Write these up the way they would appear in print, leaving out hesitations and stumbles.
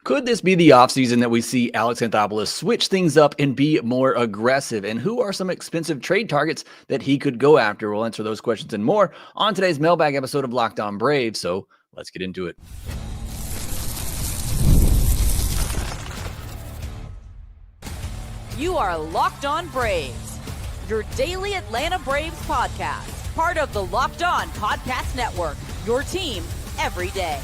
Could this be the offseason that we see Alex Anthopoulos switch things up and be more aggressive? And who are some expensive trade targets that he could go after? We'll answer those questions and more on today's mailbag episode of Locked On Braves. So let's get into it. You are Locked On Braves, your daily Atlanta Braves podcast, part of the Locked On Podcast Network, your team every day.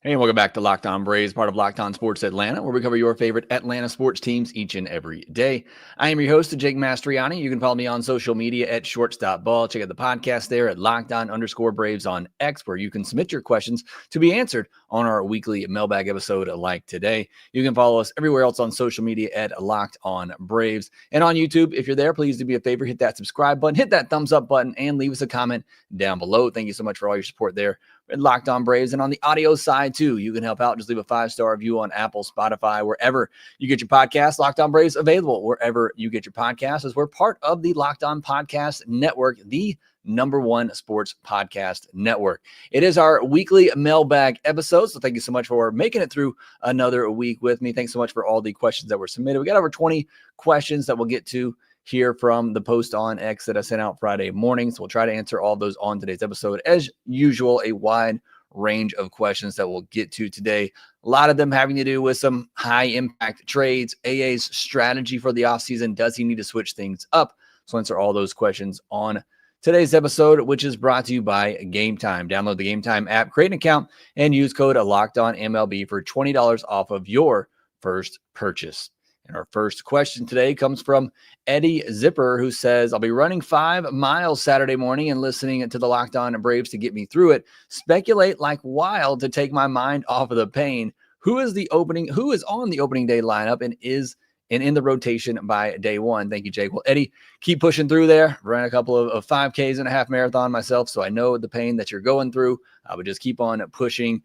Hey, and welcome back to Locked On Braves, part of Locked On Sports Atlanta, where we cover your favorite Atlanta sports teams each and every day. I am your host, Jake Mastroianni. You can follow me on social media at Shortstop Ball. Check out the podcast there at LockedOn_Braves on X, where you can submit your questions to be answered on our weekly mailbag episode like today. You can follow us everywhere else on social media at Locked On Braves. And on YouTube, if you're there, please do me a favor, hit that subscribe button, hit that thumbs up button, and leave us a comment down below. Thank you so much for all your support there at Locked On Braves. And on the audio side, too, you can help out. Just leave a 5-star review on Apple, Spotify, wherever you get your podcast. Locked On Braves available wherever you get your podcasts, as we're part of the Locked On Podcast Network, the #1 sports podcast network. It is our weekly mailbag episode, so thank you so much for making it through another week with me. Thanks so much for all the questions that were submitted. We got over 20 questions that we'll get to here from the post on X that I sent out Friday morning. So we'll try to answer all those on today's episode. As usual, a wide range of questions that we'll get to today. A lot of them having to do with some high impact trades, AA's strategy for the offseason. Does he need to switch things up? So answer all those questions on today's episode, which is brought to you by GameTime. Download the GameTime app, create an account, and use code LOCKEDONMLB for $20 off of your first purchase. And our first question today comes from Eddie Zipper, who says, I'll be running 5 miles Saturday morning and listening to the Locked On Braves to get me through it. Speculate like wild to take my mind off of the pain. Who is on the opening day lineup and is in the rotation by day one? Thank you, Jake. Well, Eddie, keep pushing through there. Ran a couple of 5Ks and a half marathon myself, so I know the pain that you're going through. I would just keep on pushing.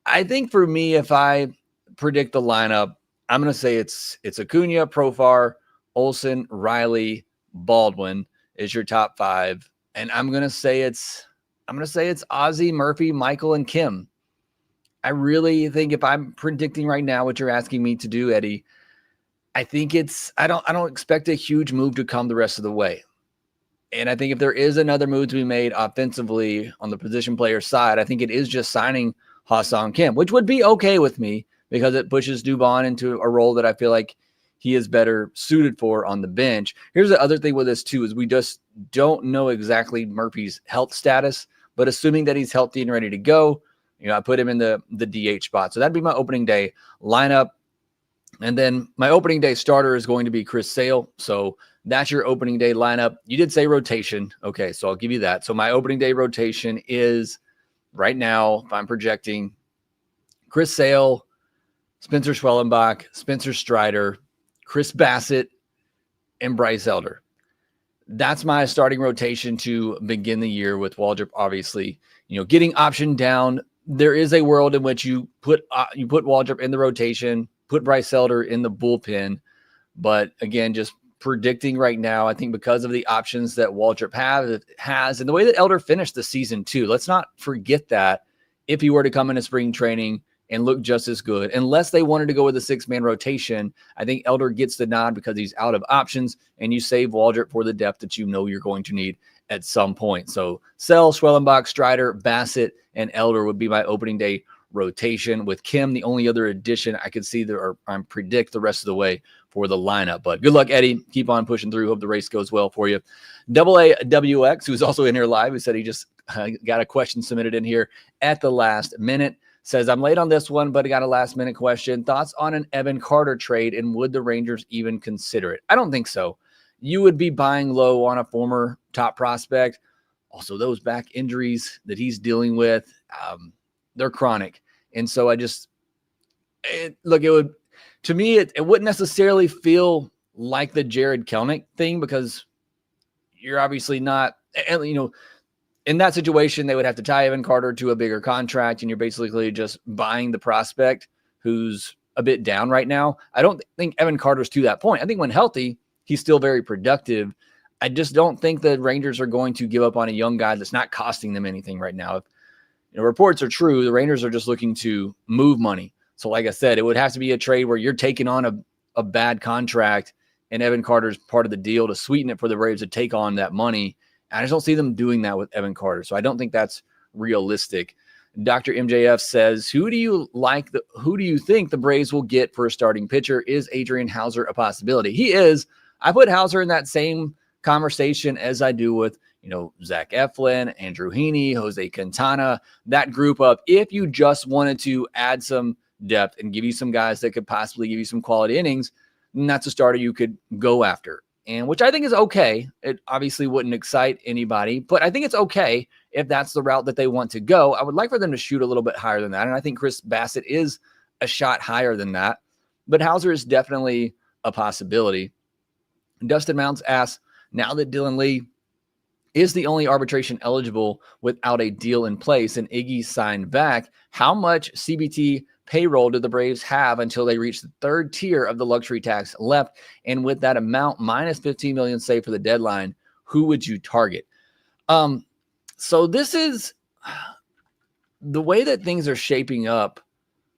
I think for me, if I predict the lineup, I'm going to say it's Acuna, Profar, Olsen, Riley, Baldwin is your top 5. And I'm going to say it's Ozzie, Murphy, Michael, and Kim. I really think if I'm predicting right now what you're asking me to do, Eddie, I think I don't expect a huge move to come the rest of the way. And I think if there is another move to be made offensively on the position player side, I think it is just signing Ha-Seong Kim, which would be okay with me, because it pushes Dubon into a role that I feel like he is better suited for on the bench. Here's the other thing with this, too, is we just don't know exactly Murphy's health status, but assuming that he's healthy and ready to go, I put him in the DH spot. So that'd be my opening day lineup. And then my opening day starter is going to be Chris Sale. So that's your opening day lineup. You did say rotation. Okay, so I'll give you that. So my opening day rotation is right now, if I'm projecting, Chris Sale, Spencer Schwellenbach, Spencer Strider, Chris Bassett, and Bryce Elder. That's my starting rotation to begin the year, with Waldrop obviously, getting optioned down. There is a world in which you put Waldrop in the rotation, put Bryce Elder in the bullpen. But again, just predicting right now, I think because of the options that Waldrop has and the way that Elder finished the season too. Let's not forget that if he were to come into spring training and look just as good, unless they wanted to go with a 6-man rotation, I think Elder gets the nod because he's out of options, and you save Waldrop for the depth that you're going to need at some point. So Sell, Schwellenbach, Strider, Bassett, and Elder would be my opening day rotation, with Kim the only other addition I could see there, or I predict the rest of the way for the lineup. But good luck, Eddie. Keep on pushing through. Hope the race goes well for you. AAWX, who's also in here live, who said he just got a question submitted in here at the last minute, says, I'm late on this one, but I got a last-minute question. Thoughts on an Evan Carter trade, and would the Rangers even consider it? I don't think so. You would be buying low on a former top prospect. Also, those back injuries that he's dealing with, they're chronic. And so it wouldn't necessarily feel like the Jared Kelenic thing, because you're obviously not, in that situation, they would have to tie Evan Carter to a bigger contract, and you're basically just buying the prospect who's a bit down right now. I don't think Evan Carter's to that point. I think when healthy, he's still very productive. I just don't think the Rangers are going to give up on a young guy that's not costing them anything right now. reports are true. The Rangers are just looking to move money. So like I said, it would have to be a trade where you're taking on a bad contract and Evan Carter's part of the deal to sweeten it for the Braves to take on that money. And I just don't see them doing that with Evan Carter. So I don't think that's realistic. Dr. MJF says, who do you think the Braves will get for a starting pitcher? Is Adrian Hauser a possibility? He is. I put Hauser in that same conversation as I do with, Zach Eflin, Andrew Heaney, Jose Quintana, that group of, if you just wanted to add some depth and give you some guys that could possibly give you some quality innings, then that's a starter you could go after. And which I think is okay. It obviously wouldn't excite anybody, but I think it's okay if that's the route that they want to go. I would like for them to shoot a little bit higher than that. And I think Chris Bassett is a shot higher than that, but Hauser is definitely a possibility. Dustin Mounts asks, now that Dylan Lee is the only arbitration eligible without a deal in place and Iggy signed back, how much CBT payroll do the Braves have until they reach the third tier of the luxury tax left? And with that amount minus $15 million saved for the deadline, who would you target? So this is the way that things are shaping up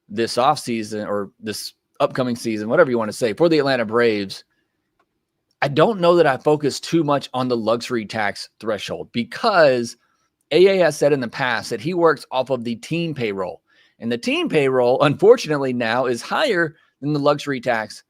this offseason or this upcoming season, whatever you want to say, for the Atlanta Braves. I don't know that I focus too much on the luxury tax threshold because AA has said in the past that he works off of the team payroll. And the team payroll, unfortunately, now is higher than the luxury tax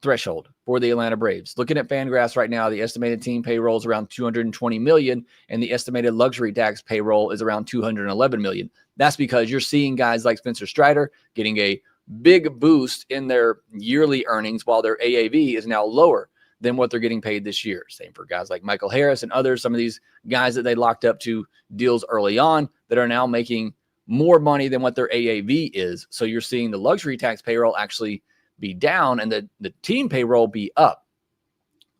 threshold for the Atlanta Braves. Looking at FanGraphs right now, the estimated team payroll is around $220 million, and the estimated luxury tax payroll is around $211 million. That's because you're seeing guys like Spencer Strider getting a big boost in their yearly earnings while their AAV is now lower than what they're getting paid this year. Same for guys like Michael Harris and others, some of these guys that they locked up to deals early on that are now making more money than what their AAV is. So you're seeing the luxury tax payroll actually be down and the team payroll be up.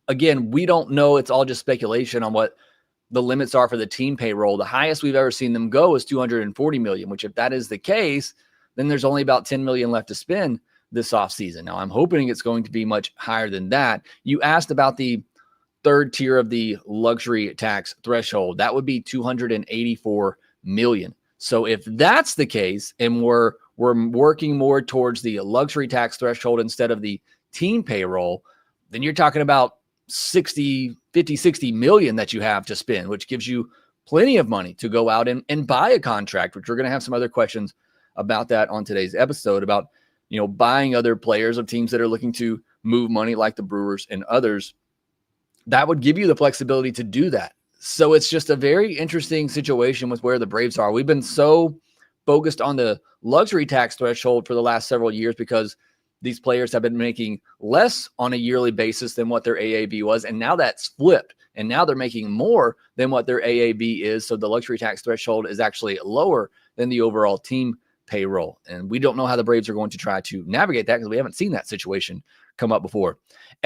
Again, we don't know. It's all just speculation on what the limits are for the team payroll. The highest we've ever seen them go is $240 million, which if that is the case, then there's only about $10 million left to spend this offseason. Now, I'm hoping it's going to be much higher than that. You asked about the third tier of the luxury tax threshold. That would be $284 million. So if that's the case, and we're working more towards the luxury tax threshold instead of the team payroll, then you're talking about 50, 60 million that you have to spend, which gives you plenty of money to go out and buy a contract, which we're going to have some other questions about that on today's episode about, buying other players of teams that are looking to move money like the Brewers and others. That would give you the flexibility to do that. So it's just a very interesting situation with where the Braves are. We've been so focused on the luxury tax threshold for the last several years because these players have been making less on a yearly basis than what their AAV was. And now that's flipped. And now they're making more than what their AAV is. So the luxury tax threshold is actually lower than the overall team payroll. And we don't know how the Braves are going to try to navigate that because we haven't seen that situation come up before.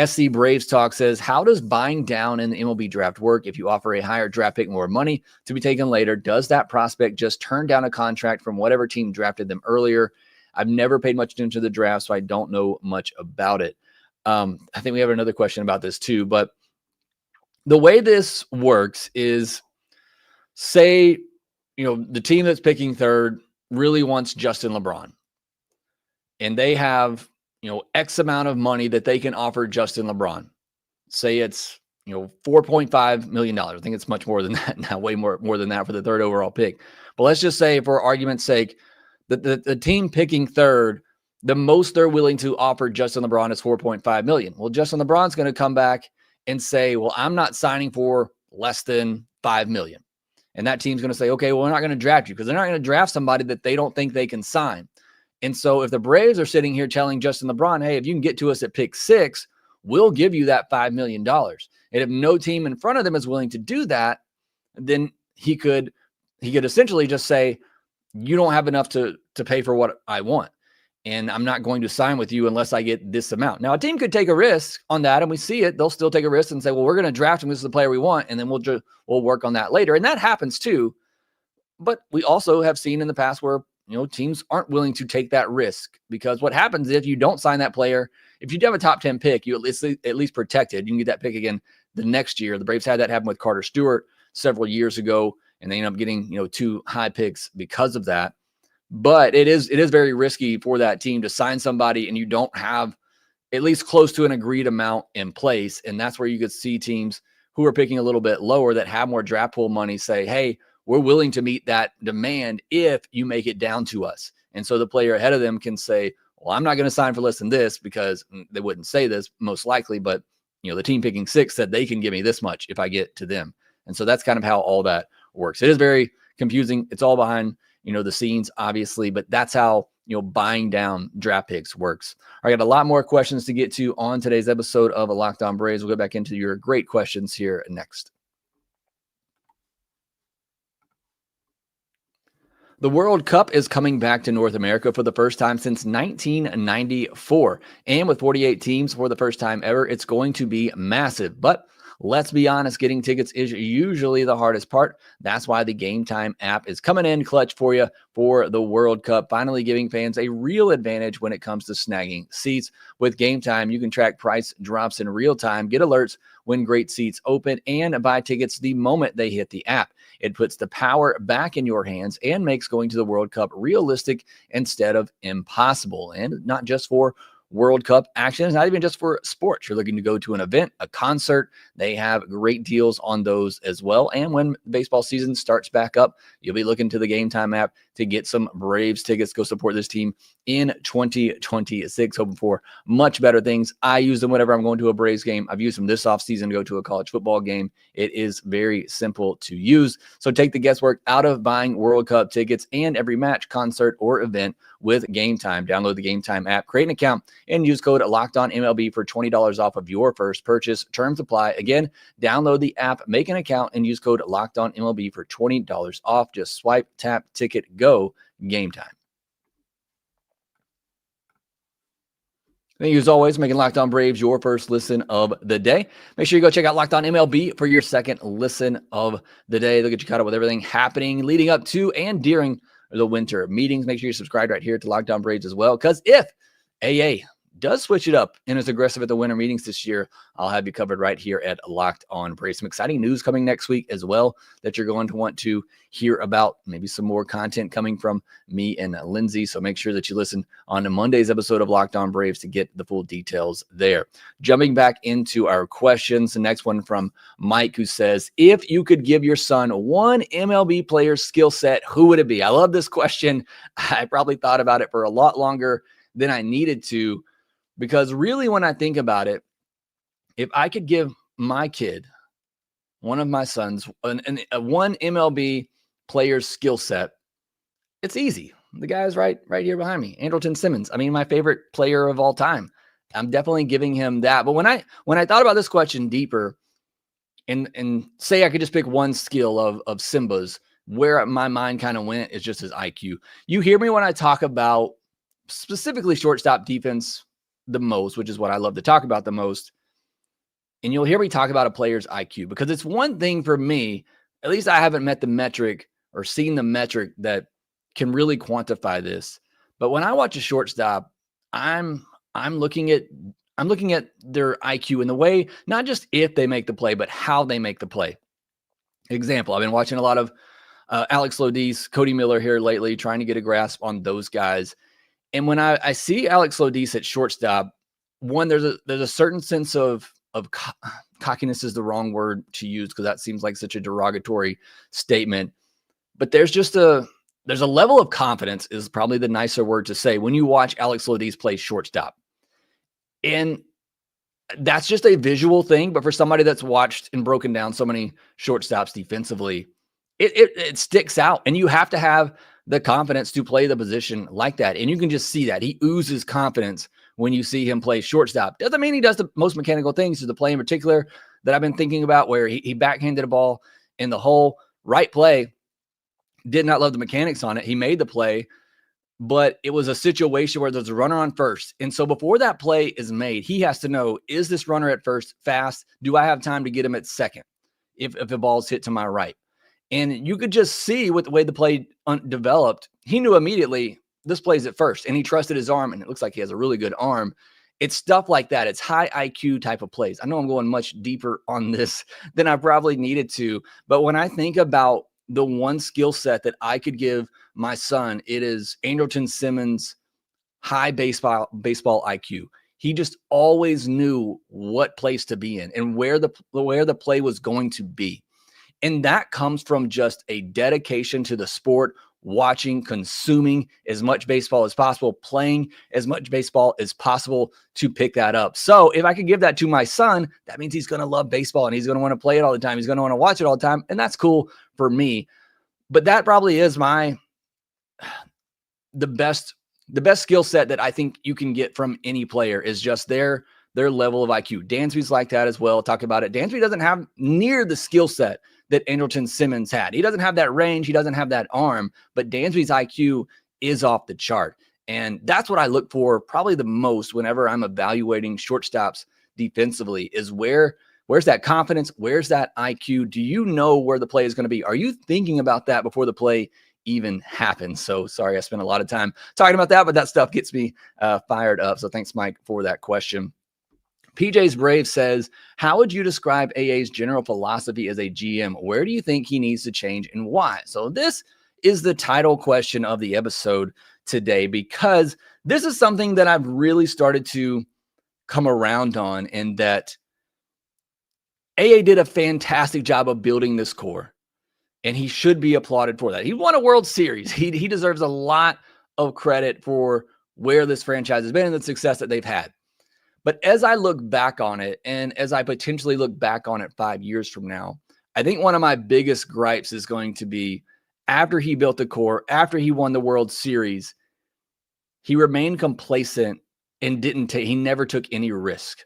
SC Braves Talk says, how does buying down in the MLB draft work? If you offer a higher draft pick, more money to be taken later, does that prospect just turn down a contract from whatever team drafted them earlier? I've never paid much attention to the draft, so I don't know much about it. I think we have another question about this too, but the way this works is, say, the team that's picking third really wants Justin LeBron, and they have, X amount of money that they can offer Justin LeBron. Say it's, $4.5 million. I think it's much more than that now, way more than that for the third overall pick. But let's just say, for argument's sake, the team picking third, the most they're willing to offer Justin LeBron is $4.5 million. Well, Justin LeBron's going to come back and say, well, I'm not signing for less than $5 million. And that team's going to say, okay, well, we're not going to draft you because they're not going to draft somebody that they don't think they can sign. And so if the Braves are sitting here telling Justin LeBron, hey, if you can get to us at pick 6, we'll give you that $5 million. And if no team in front of them is willing to do that, then he could essentially just say, you don't have enough to pay for what I want. And I'm not going to sign with you unless I get this amount. Now, a team could take a risk on that, and we see it. They'll still take a risk and say, well, we're going to draft him. This is the player we want, and then we'll work on that later. And that happens too. But we also have seen in the past where, teams aren't willing to take that risk, because what happens if you don't sign that player, if you have a top 10 pick, you at least protected. You can get that pick again the next year. The Braves had that happen with Carter Stewart several years ago. and they end up getting, 2 high picks because of that. But it is very risky for that team to sign somebody and you don't have at least close to an agreed amount in place. And that's where you could see teams who are picking a little bit lower that have more draft pool money say, hey, we're willing to meet that demand if you make it down to us. And so the player ahead of them can say, well, I'm not going to sign for less than this, because they wouldn't say this most likely, but the team picking 6 said they can give me this much if I get to them. And so that's kind of how all that works. It is very confusing. It's all behind, the scenes, obviously, but that's how, buying down draft picks works. I got a lot more questions to get to on today's episode of Locked On Braves. We'll go back into your great questions here next. The World Cup is coming back to North America for the first time since 1994. And with 48 teams for the first time ever, it's going to be massive. But let's be honest, getting tickets is usually the hardest part. That's why the GameTime app is coming in clutch for you for the World Cup, finally giving fans a real advantage when it comes to snagging seats. With GameTime, you can track price drops in real time, get alerts when great seats open, and buy tickets the moment they hit the app. It puts the power back in your hands and makes going to the World Cup realistic instead of impossible. And not just for World Cup action, it's not even just for sports. You're looking to go to an event, a concert, they have great deals on those as well. And when baseball season starts back up, you'll be looking to the GameTime app to get some Braves tickets. Go support this team in 2026, hoping for much better things. I use them whenever I'm going to a Braves game. I've used them this offseason to go to a college football game. It is very simple to use. So take the guesswork out of buying World Cup tickets and every match, concert, or event with GameTime. Download the GameTime app, create an account, and use code LOCKEDONMLB for $20 off of your first purchase. Terms apply. Again, download the app, make an account, and use code LOCKEDONMLB for $20 off. Just swipe, tap, ticket, go. GameTime. Thank you as always, making Locked On Braves your first listen of the day. Make sure you go check out Locked On MLB for your second listen of the day. They'll get you caught up with everything happening leading up to and during the winter meetings. Make sure you're subscribed right here to Locked On Braves as well, because if AA does switch it up and is aggressive at the winter meetings this year, I'll have you covered right here at Locked On Braves. Some exciting news coming next week as well that you're going to want to hear about. Maybe some more content coming from me and Lindsay. So make sure that you listen on to Monday's episode of Locked On Braves to get the full details there. Jumping back into our questions, the next one from Mike, who says, if you could give your son one MLB player's skill set, who would it be? I love this question. I probably thought about it for a lot longer than I needed to, because really when I think about it, if I could give my kid, one of my sons, one MLB player's skill set, it's easy. The guy's right here behind me, Andrelton Simmons. I mean, my favorite player of all time. I'm definitely giving him that. But when I thought about this question deeper and say I could just pick one skill of Simba's, where my mind kind of went is just his IQ. You hear me when I talk about specifically shortstop defense the most, which is what I love to talk about the most. And you'll hear me talk about a player's IQ, because it's one thing for me, at least I haven't met the metric or seen the metric that can really quantify this. But when I watch a shortstop, I'm looking at their IQ in the way, not just if they make the play, but how they make the play. Example, I've been watching a lot of Alex Lodis, Cody Miller here lately, trying to get a grasp on those guys. And when I see Alex Lodis at shortstop, one, there's a certain sense of cockiness is the wrong word to use, because that seems like such a derogatory statement. But there's a level of confidence is probably the nicer word to say when you watch Alex Lodis play shortstop. And that's just a visual thing. But for somebody that's watched and broken down so many shortstops defensively, it sticks out. And you have to have the confidence to play the position like that. And you can just see that. He oozes confidence when you see him play shortstop. Doesn't mean he does the most mechanical things. There's the play in particular that I've been thinking about where he backhanded a ball in the hole. Right play. Did not love the mechanics on it. He made the play, but it was a situation where there's a runner on first. And so before that play is made, he has to know, is this runner at first fast? Do I have time to get him at second if the ball's hit to my right? And you could just see with the way the play developed, he knew immediately this play's at first, and he trusted his arm, and it looks like he has a really good arm. It's stuff like that. It's high IQ type of plays. I know I'm going much deeper on this than I probably needed to, but when I think about the one skill set that I could give my son, it is Andrelton Simmons' high baseball IQ. He just always knew what place to be in and where the play was going to be. And that comes from just a dedication to the sport, watching, consuming as much baseball as possible, playing as much baseball as possible to pick that up. So if I could give that to my son, that means he's going to love baseball and he's going to want to play it all the time. He's going to want to watch it all the time. And that's cool for me. But that probably is the best skill set that I think you can get from any player is just their level of IQ. Dansby's like that as well. Talk about it. Dansby doesn't have near the skill set that Andrelton Simmons had. He doesn't have that range. He doesn't have that arm, but Dansby's IQ is off the chart. And that's what I look for probably the most whenever I'm evaluating shortstops defensively is where's that confidence? Where's that IQ? Do you know where the play is going to be? Are you thinking about that before the play even happens? So sorry, I spent a lot of time talking about that, but that stuff gets me fired up. So thanks, Mike, for that question. PJ's Brave says, how would you describe AA's general philosophy as a GM? Where do you think he needs to change and why? So this is the title question of the episode today, because this is something that I've really started to come around on, and that AA did a fantastic job of building this core, and he should be applauded for that. He won a World Series. He deserves a lot of credit for where this franchise has been and the success that they've had. But as I look back on it, and as I potentially look back on it 5 years from now, I think one of my biggest gripes is going to be after he built the core, after he won the World Series, he remained complacent and he never took any risk.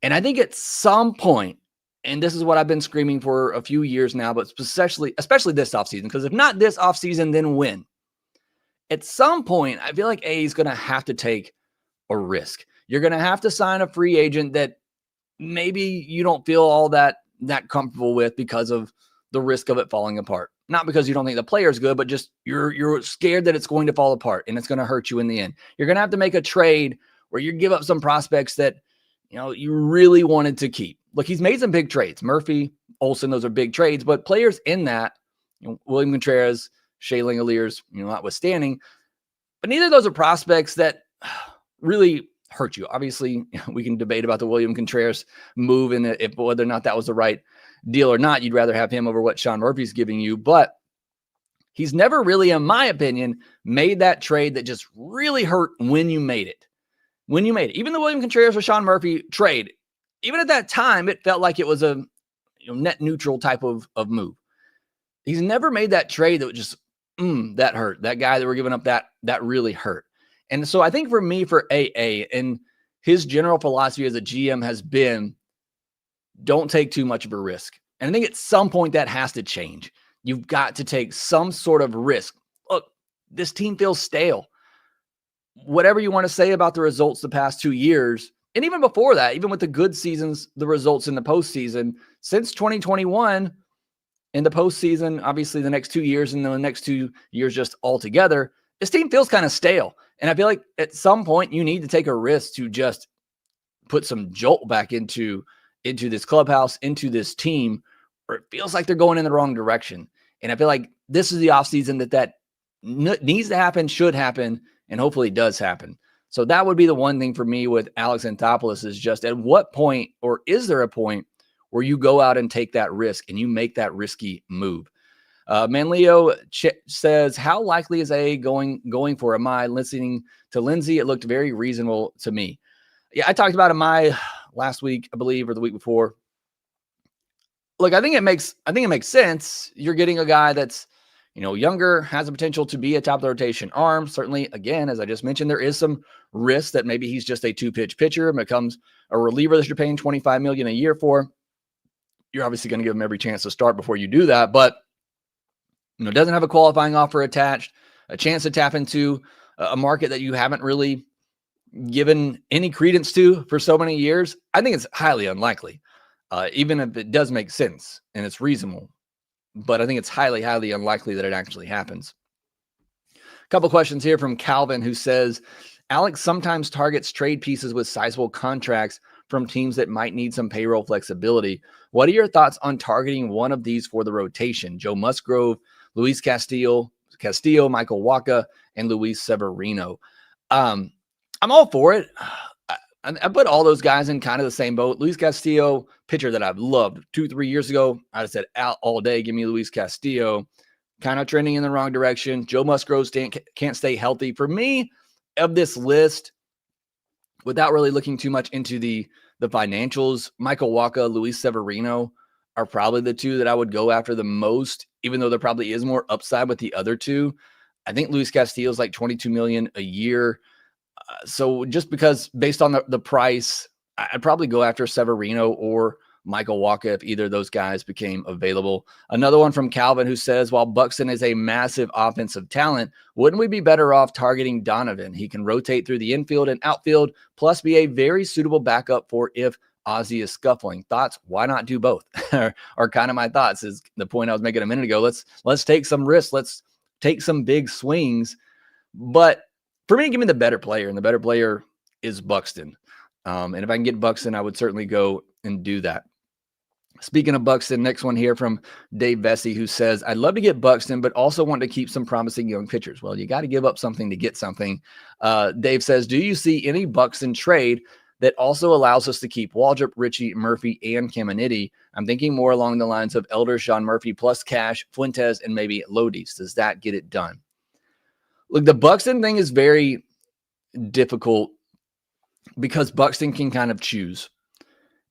And I think at some point, and this is what I've been screaming for a few years now, but especially this offseason, because if not this offseason, then when? At some point, I feel like A is going to have to take a risk. You're going to have to sign a free agent that maybe you don't feel all that comfortable with because of the risk of it falling apart. Not because you don't think the player is good, but just you're scared that it's going to fall apart and it's going to hurt you in the end. You're going to have to make a trade where you give up some prospects that you really wanted to keep. Look, he's made some big trades. Murphy, Olsen, those are big trades, but players in that, William Contreras, Shea Langoliers, notwithstanding, but neither of those are prospects that really hurt you. Obviously, we can debate about the William Contreras move and if whether or not that was the right deal or not. You'd rather have him over what Sean Murphy's giving you, but he's never really, in my opinion, made that trade that just really hurt when you made it. Even the William Contreras or Sean Murphy trade, even at that time, it felt like it was a net neutral type of move. He's never made that trade that would just, that hurt. That guy that we're giving up, that really hurt. And so I think for me, for AA, and his general philosophy as a GM has been, don't take too much of a risk. And I think at some point that has to change. You've got to take some sort of risk. Look, this team feels stale. Whatever you want to say about the results the past 2 years, and even before that, even with the good seasons, the results in the postseason, since 2021, in the postseason, obviously the next 2 years and then the next 2 years just altogether, this team feels kind of stale. And I feel like at some point you need to take a risk to just put some jolt back into this clubhouse, into this team, where it feels like they're going in the wrong direction. And I feel like this is the offseason that needs to happen, should happen, and hopefully does happen. So that would be the one thing for me with Alex Anthopoulos is just at what point, or is there a point where you go out and take that risk and you make that risky move? Manleo says, how likely is A going for Amai? Listening to Lindsay, it looked very reasonable to me. Yeah, I talked about Amai last week, I believe, or the week before. Look, I think it makes sense. You're getting a guy that's, younger, has the potential to be a top of the rotation arm. Certainly, again, as I just mentioned, there is some risk that maybe he's just a two-pitch pitcher and becomes a reliever that you're paying $25 million a year for. You're obviously going to give him every chance to start before you do that, but doesn't have a qualifying offer attached, a chance to tap into a market that you haven't really given any credence to for so many years. I think it's highly unlikely, even if it does make sense and it's reasonable. But I think it's highly, highly unlikely that it actually happens. A couple questions here from Calvin, who says, Alex sometimes targets trade pieces with sizable contracts from teams that might need some payroll flexibility. What are your thoughts on targeting one of these for the rotation? Joe Musgrove, Luis Castillo, Michael Wacha, and Luis Severino. I'm all for it. I put all those guys in kind of the same boat. Luis Castillo, pitcher that I've loved 2-3 years ago. I'd have said out all day, give me Luis Castillo. Kind of trending in the wrong direction. Joe Musgrove can't stay healthy. For me, of this list, without really looking too much into the financials, Michael Wacha, Luis Severino are probably the two that I would go after the most, even though there probably is more upside with the other two. I think Luis Castillo is like $22 million a year. So just because based on the price, I'd probably go after Severino or Michael Wacha if either of those guys became available. Another one from Calvin who says, while Buxton is a massive offensive talent, wouldn't we be better off targeting Donovan? He can rotate through the infield and outfield, plus be a very suitable backup for if Ozzie is scuffling. Thoughts? Why not do both? Are kind of my thoughts, is the point I was making a minute ago. Let's take some risks. Let's take some big swings. But for me, give me the better player, and the better player is Buxton. And if I can get Buxton, I would certainly go and do that. Speaking of Buxton, next one here from Dave Vesey, who says, I'd love to get Buxton, but also want to keep some promising young pitchers. Well, you got to give up something to get something. Dave says, do you see any Buxton trade that also allows us to keep Waldrop, Ritchie, Murphy, and Caminiti? I'm thinking more along the lines of Elder, Sean Murphy, plus Cash, Fuentes, and maybe Lodis. Does that get it done? Look, the Buxton thing is very difficult because Buxton can kind of choose.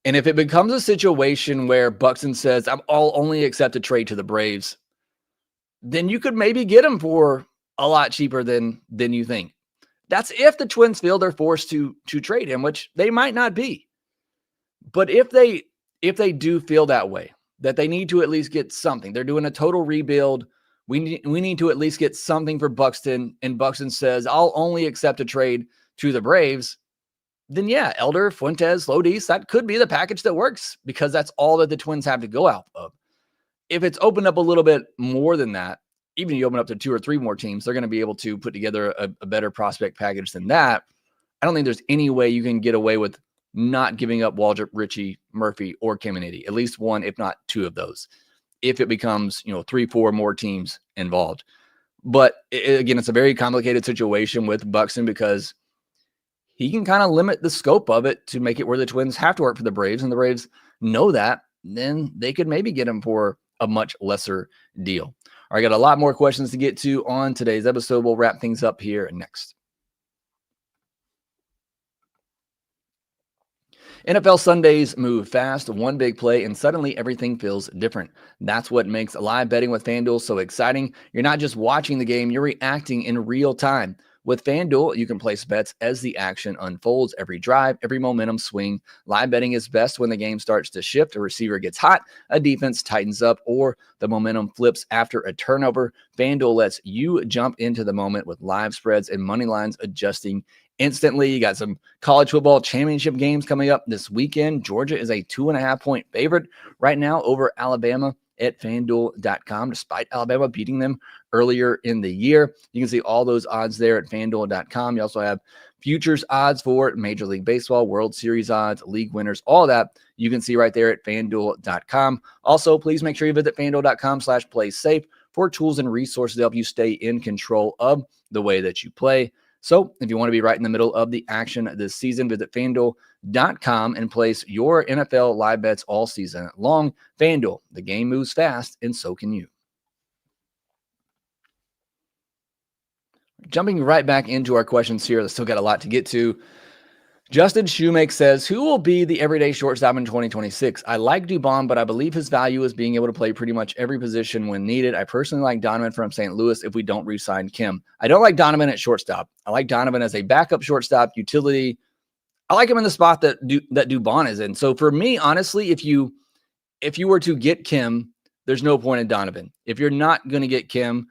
And if it becomes a situation where Buxton says, I'll only accept a trade to the Braves, then you could maybe get him for a lot cheaper than you think. That's if the Twins feel they're forced to trade him, which they might not be. But if they do feel that way, that they need to at least get something, they're doing a total rebuild, we need to at least get something for Buxton, and Buxton says, I'll only accept a trade to the Braves, then yeah, Elder, Fuentes, Lodis, that could be the package that works because that's all that the Twins have to go out of. If it's opened up a little bit more than that, even if you open up to 2 or 3 more teams, they're going to be able to put together a better prospect package than that. I don't think there's any way you can get away with not giving up Waldrop, Ritchie, Murphy, or Caminiti. At least one, if not 2 of those, if it becomes 3, 4 more teams involved. But again, it's a very complicated situation with Buxton because he can kind of limit the scope of it to make it where the Twins have to work for the Braves, and the Braves know that, then they could maybe get him for a much lesser deal. All right, I got a lot more questions to get to on today's episode. We'll wrap things up here next. NFL Sundays move fast, one big play, and suddenly everything feels different. That's what makes live betting with FanDuel so exciting. You're not just watching the game, you're reacting in real time. With FanDuel, you can place bets as the action unfolds. Every drive, every momentum swing. Live betting is best when the game starts to shift, a receiver gets hot, a defense tightens up, or the momentum flips after a turnover. FanDuel lets you jump into the moment with live spreads and money lines adjusting instantly. You got some college football championship games coming up this weekend. Georgia is a 2.5-point favorite right now over Alabama at FanDuel.com, despite Alabama beating them earlier in the year. You can see all those odds there at FanDuel.com. You also have futures odds for Major League Baseball, World Series odds, league winners, all that you can see right there at FanDuel.com. Also, please make sure you visit FanDuel.com/playsafe for tools and resources to help you stay in control of the way that you play. So if you want to be right in the middle of the action this season, visit FanDuel.com and place your NFL live bets all season long. FanDuel, the game moves fast, and so can you. Jumping right back into our questions here, let's still got a lot to get to. Justin Shoemake says, who will be the everyday shortstop in 2026? I like Dubon, but I believe his value is being able to play pretty much every position when needed. I personally like Donovan from St. Louis if we don't re-sign Kim. I don't like Donovan at shortstop. I like Donovan as a backup shortstop, utility. I like him in the spot that Dubon is in. So for me, honestly, if you were to get Kim, there's no point in Donovan. If you're not going to get Kim,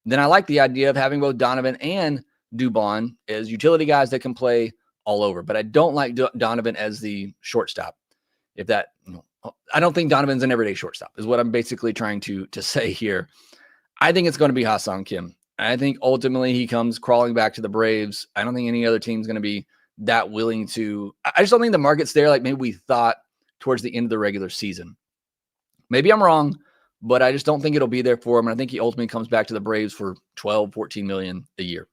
then I like the idea of having both Donovan and Dubon as utility guys that can play all over. But I don't like Donovan as the shortstop. I don't think Donovan's an everyday shortstop is what I'm basically trying to say here. I think it's going to be Ha-Seong Kim. I think ultimately he comes crawling back to the Braves. I don't think any other team's going to be that willing to. I just don't think the market's there like maybe we thought towards the end of the regular season. Maybe I'm wrong, but I just don't think it'll be there for him. And I think he ultimately comes back to the Braves for 12, 14 million a year.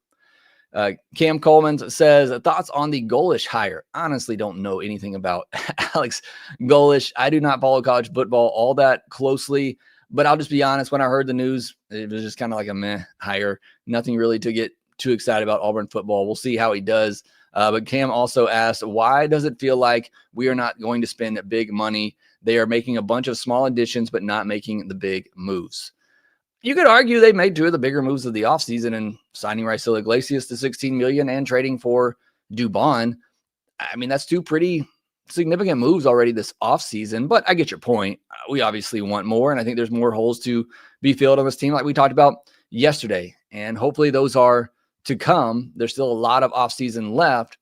Cam Coleman says, thoughts on the Golish hire? Honestly, don't know anything about Alex Golish. I do not follow college football all that closely, but I'll just be honest. When I heard the news, it was just kind of like a meh hire. Nothing really to get too excited about Auburn football. We'll see how he does. But Cam also asked, why does it feel like we are not going to spend big money? They are making a bunch of small additions, but not making the big moves. You could argue they made two of the bigger moves of the offseason and signing Raisel Iglesias to $16 million and trading for Dubon. I mean, that's two pretty significant moves already this offseason, but I get your point. We obviously want more, and I think there's more holes to be filled on this team like we talked about yesterday, and hopefully those are to come. There's still a lot of offseason left,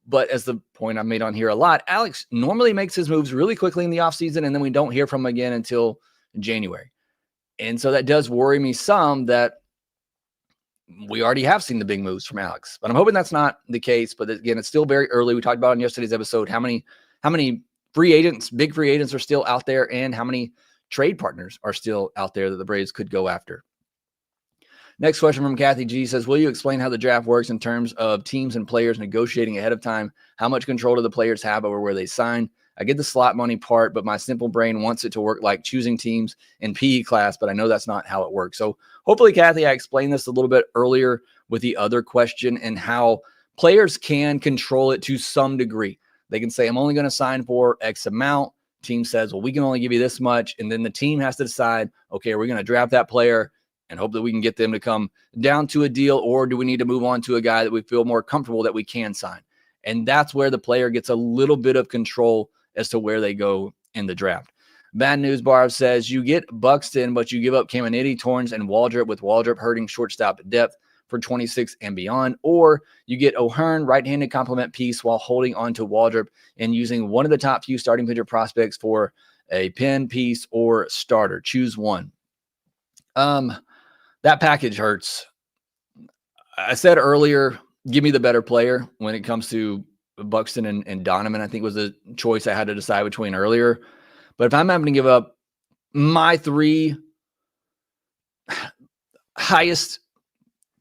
but as the point I've made on here a lot, Alex normally makes his moves really quickly in the offseason, and then we don't hear from him again until January. And so that does worry me some that we already have seen the big moves from Alex, but I'm hoping that's not the case. But again, it's still very early. We talked about in yesterday's episode how many free agents, big free agents are still out there, and how many trade partners are still out there that the Braves could go after. Next question from Kathy G says, will you explain how the draft works in terms of teams and players negotiating ahead of time? How much control do the players have over where they sign? I get the slot money part, but my simple brain wants it to work like choosing teams in PE class, but I know that's not how it works. So hopefully, Kathy, I explained this a little bit earlier with the other question and how players can control it to some degree. They can say, I'm only going to sign for X amount. Team says, well, we can only give you this much. And then the team has to decide, okay, are we going to draft that player and hope that we can get them to come down to a deal, or do we need to move on to a guy that we feel more comfortable that we can sign? And that's where the player gets a little bit of control as to where they go in the draft. Bad News Bar says, you get Buxton, but you give up Caminiti, Torrens, and Waldrop, with Waldrop hurting shortstop depth for 26 and beyond. Or you get O'Hearn, right-handed complement piece, while holding on to Waldrop and using one of the top few starting pitcher prospects for a pin piece or starter. Choose one. That package hurts. I said earlier, give me the better player when it comes to Buxton and Donovan. I think was a choice I had to decide between earlier. But if I'm having to give up my three highest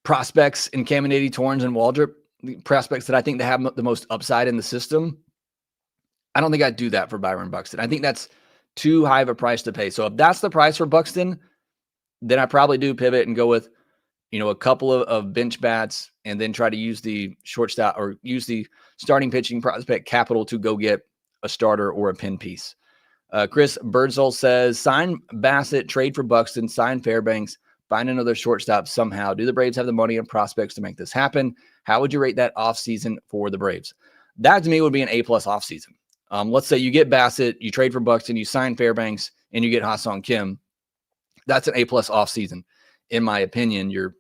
prospects in Caminiti, Torrens, and Waldrop, the prospects that I think they have the most upside in the system, I don't think I'd do that for Byron Buxton. I think that's too high of a price to pay. So if that's the price for Buxton, then I probably do pivot and go with, a couple of bench bats and then try to use the shortstop or use the starting pitching prospect capital to go get a starter or a pin piece. Chris Birdsall says, sign Bassett, trade for Buxton, sign Fairbanks, find another shortstop somehow. Do the Braves have the money and prospects to make this happen? How would you rate that offseason for the Braves? That to me would be an A+ offseason. Let's say you get Bassett, you trade for Buxton, you sign Fairbanks, and you get Ha-Seong Kim. That's an A+ offseason. In my opinion, you're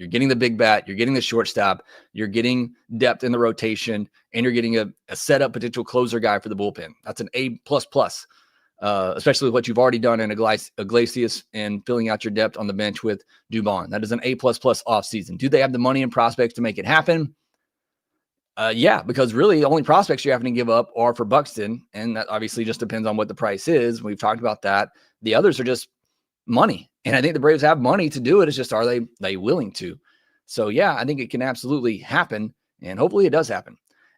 getting the big bat, you're getting the shortstop, you're getting depth in the rotation, and you're getting a setup potential closer guy for the bullpen. That's an A++, especially with what you've already done in Iglesias and filling out your depth on the bench with Dubon. That is an A++ offseason. Do they have the money and prospects to make it happen? Yeah, because really the only prospects you're having to give up are for Buxton, and that obviously just depends on what the price is. We've talked about that. The others are just money. And I think the Braves have money to do it. It's just, are they willing to? So yeah, I think it can absolutely happen, and hopefully it does happen.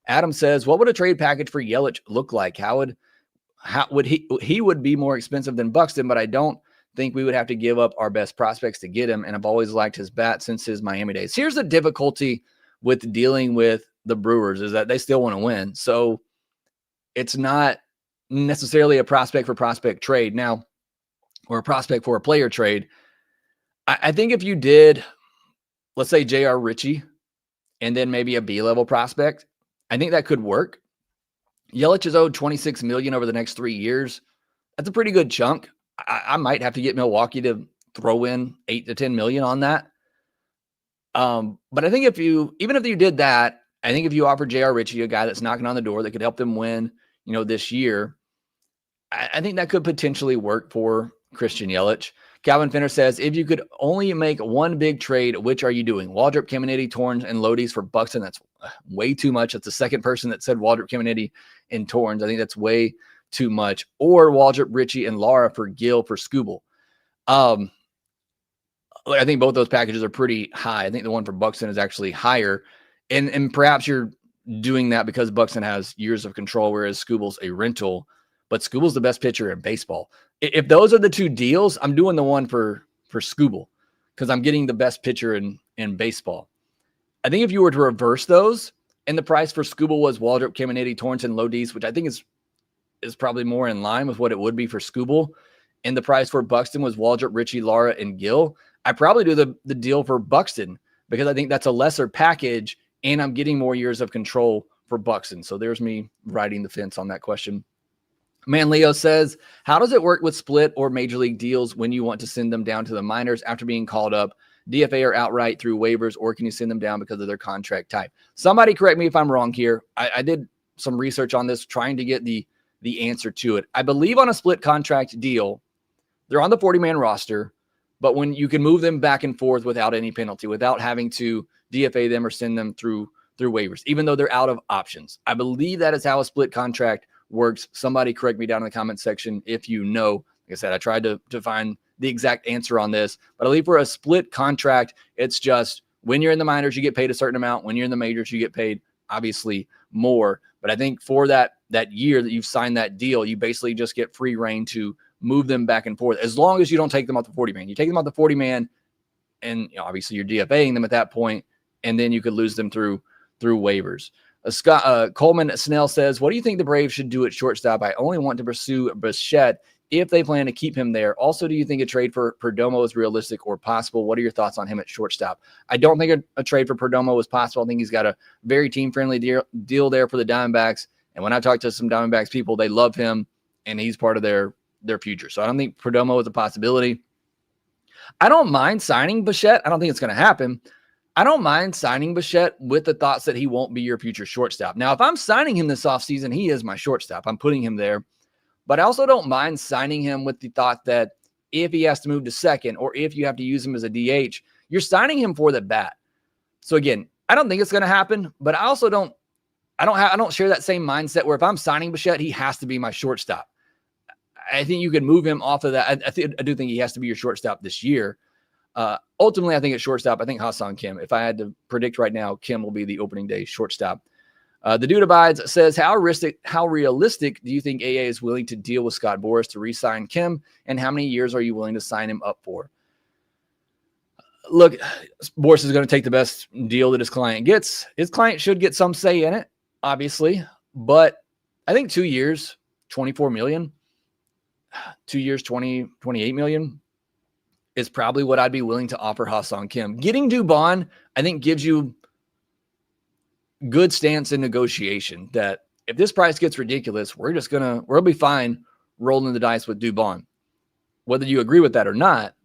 Adam says, what would a trade package for Yelich look like? How would he would be more expensive than Buxton, but I don't think we would have to give up our best prospects to get him. And I've always liked his bat since his Miami days. Here's the difficulty with dealing with the Brewers is that they still want to win. So it's not necessarily a prospect for prospect trade now, or a prospect for a player trade. I think if you did, let's say J.R. Ritchie and then maybe a B-level prospect, I think that could work. Yelich is owed $26 million over the next 3 years. That's a pretty good chunk. I might have to get Milwaukee to throw in $8 to $10 million on that. But I think even if you did that, I think if you offered J.R. Ritchie, a guy that's knocking on the door that could help them win, this year, I think that could potentially work for Christian Yelich. Calvin Finner says, if you could only make one big trade, which are you doing? Waldrop, Caminiti, Torrens, and Lodies for Buxton. That's way too much. That's the second person that said Waldrop, Caminiti, and Torrens. I think that's way too much. Or Waldrop, Ritchie, and Lara for Gill for Skubal. I think both those packages are pretty high. I think the one for Buxton is actually higher. And perhaps you're doing that because Buxton has years of control, whereas Skubal's a rental. But Skubal's the best pitcher in baseball. If those are the two deals, I'm doing the one for Skubal because I'm getting the best pitcher in baseball. I think if you were to reverse those, and the price for Skubal was Waldrop, Caminiti, Torrington, Lodis, which I think is probably more in line with what it would be for Skubal, and the price for Buxton was Waldrop, Richie, Lara, and Gill, I probably do the deal for Buxton because I think that's a lesser package and I'm getting more years of control for Buxton. So there's me riding the fence on that question. Man Leo says, how does it work with split or major league deals when you want to send them down to the minors after being called up, DFA or outright through waivers, or can you send them down because of their contract type? Somebody correct me if I'm wrong here. I did some research on this trying to get the answer to it. I believe on a split contract deal, they're on the 40-man roster, but when you can move them back and forth without any penalty, without having to DFA them or send them through waivers, even though they're out of options. I believe that is how a split contract works. Somebody correct me down in the comment section if you know. Like I said, I tried to find the exact answer on this, but I believe for a split contract, it's just when you're in the minors, you get paid a certain amount. When you're in the majors, you get paid obviously more. But I think for that year that you've signed that deal, you basically just get free reign to move them back and forth as long as you don't take them off the 40-man. You take them off the 40-man, and obviously you're DFAing them at that point, and then you could lose them through waivers. Coleman Snell says, what do you think the Braves should do at shortstop? I only want to pursue Bichette if they plan to keep him there. Also, do you think a trade for Perdomo is realistic or possible? What are your thoughts on him at shortstop? I don't think a trade for Perdomo is possible. I think he's got a very team-friendly deal there for the Diamondbacks. And when I talk to some Diamondbacks people, they love him, and he's part of their future. So I don't think Perdomo is a possibility. I don't mind signing Bichette. I don't think it's going to happen. I don't mind signing Bichette with the thoughts that he won't be your future shortstop. Now, if I'm signing him this offseason, he is my shortstop. I'm putting him there. But I also don't mind signing him with the thought that if he has to move to second or if you have to use him as a DH, you're signing him for the bat. So again, I don't think it's going to happen, but I also don't share that same mindset where if I'm signing Bichette, he has to be my shortstop. I think you can move him off of that. I do think he has to be your shortstop this year. Ultimately, I think at shortstop, I think Ha-Seong Kim. If I had to predict right now, Kim will be the opening day shortstop. The Dude Abides says, how realistic do you think AA is willing to deal with Scott Boras to re-sign Kim, and how many years are you willing to sign him up for? Look, Boras is going to take the best deal that his client gets. His client should get some say in it, obviously, but I think 2 years, $24 million, 2 years, $28 million is probably what I'd be willing to offer Ha-Seong Kim. Getting Dubon, I think, gives you good stance in negotiation that if this price gets ridiculous, we'll be fine rolling the dice with Dubon. Whether you agree with that or not,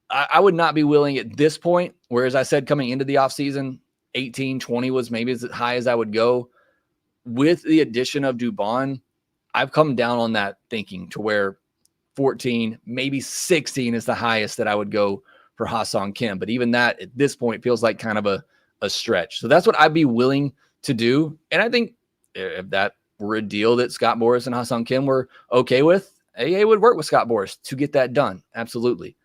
I would not be willing at this point, whereas I said coming into the offseason, 18, 20 was maybe as high as I would go. With the addition of Dubon, I've come down on that thinking to where 14, maybe 16 is the highest that I would go for Ha-Seong Kim. But even that at this point feels like kind of a stretch. So that's what I'd be willing to do. And I think if that were a deal that Scott Boras and Ha-Seong Kim were okay with, AA would work with Scott Boras to get that done. Absolutely.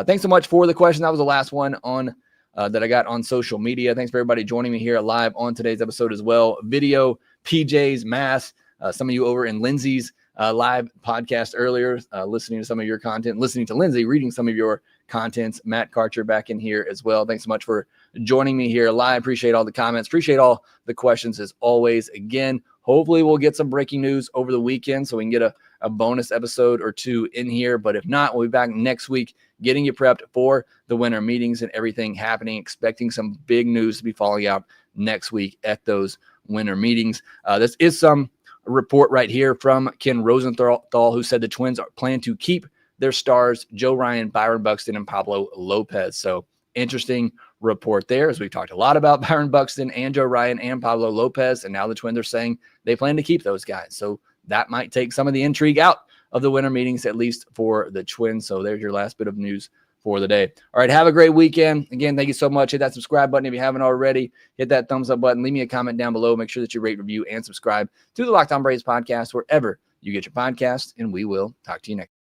Thanks so much for the question. That was the last one on that I got on social media. Thanks for everybody joining me here live on today's episode as well. Video, PJs, Mass, some of you over in Lindsay's live podcast earlier, listening to some of your content, listening to Lindsay, reading some of your contents. Matt Karcher back in here as well. Thanks so much for joining me here live. Appreciate all the comments. Appreciate all the questions as always. Again, hopefully we'll get some breaking news over the weekend so we can get a bonus episode or two in here. But if not, we'll be back next week getting you prepped for the winter meetings and everything happening. Expecting some big news to be falling out next week at those winter meetings. This is some report right here from Ken Rosenthal, who said the Twins plan to keep their stars, Joe Ryan, Byron Buxton, and Pablo Lopez. So interesting report there, as we've talked a lot about Byron Buxton and Joe Ryan and Pablo Lopez, and now the Twins are saying they plan to keep those guys. So that might take some of the intrigue out of the winter meetings, at least for the Twins. So there's your last bit of news for the day. All right, have a great weekend. Again, thank you so much. Hit that subscribe button if you haven't already. Hit that thumbs up button. Leave me a comment down below. Make sure that you rate, review, and subscribe to the Locked On Braves podcast wherever you get your podcast, and we will talk to you next.